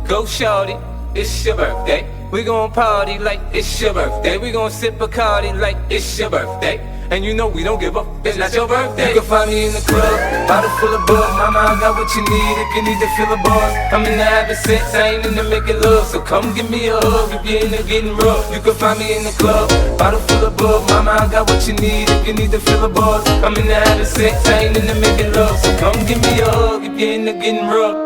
Go shorty, it's your birthday. We gon' party like it's your birthday. We gon' sip Bacardi like it's your birthday. And you know we don't give up, it's not your birthday. You can find me in the club, bottle full of bug. Mama, I got what you need if you need to fill a buzz. I'm in the having sex, I ain't in the making love. So come give me a hug if you're in the getting rough. You can find me in the club, bottle full of bug. Mama, I got what you need if you need to fill a buzz. I'm in the having sex, I ain't in the making love. So come give me a hug if you're in the getting rough.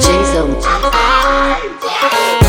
Jayzo685.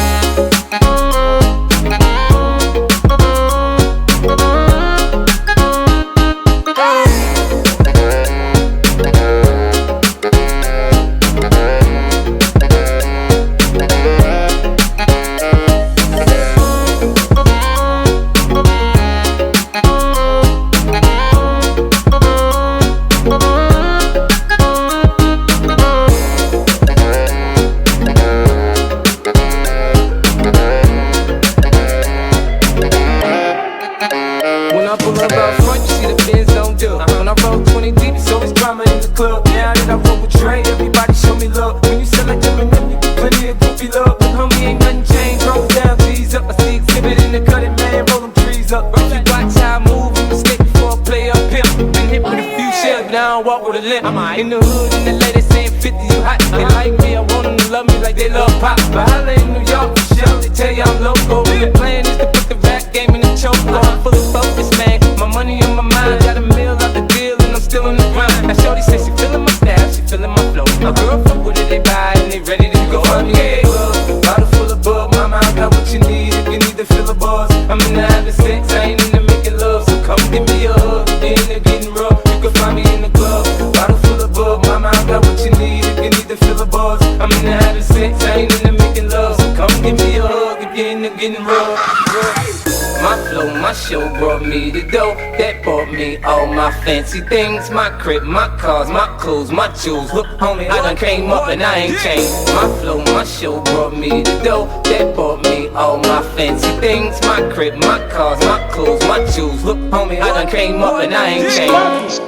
When I pull up out front, you see the Benz don't do. When I roll 20 deep, it's always drama in the club. Now that I roll with Dre, everybody show me love. When you sell like them and them, you get plenty of goofy love. But homie, ain't nothing changed. Roll down, G's up. I see exhibit in the cutting, man. Roll them trees up. If you watch how I move, I'm mistake before I play up pimp. Been hit with a few shells, but I don't walk with a limp. In the hood, and the ladies saying 50, you hot. They like me, I want them to love me like they love pop. But holla in New York, for sure, they tell you I'm local. The plan is to put the rap game in the choke. I'm fully focused, man. My money on my mind, got a meal out the deal, and I'm still in the grind. Now shorty says she feeling my style, she feeling my flow. My girl fuck with it, they buy it, and they ready to go. Find me a club, bottle full of bug. Mama, I got what you need if you need to fill a buzz. I'm in the having sex, I ain't in the making love. So come give me a hug, if you're in the getting rough. You can find me in the club, bottle full of bug. Mama, I got what you need if you need to fill a buzz. I'm in the having sex, I ain't in the making love. So come give me a hug, if you're in the getting rough. My flow, my show brought me the dough that bought me all my fancy things. My crib, my cars, my clothes, my jewels. Look, homie, I done came up and I ain't changed. My flow, my show brought me the dough that bought me all my fancy things. My crib, my cars, my clothes, my jewels. Look, homie, I done came up and I ain't changed.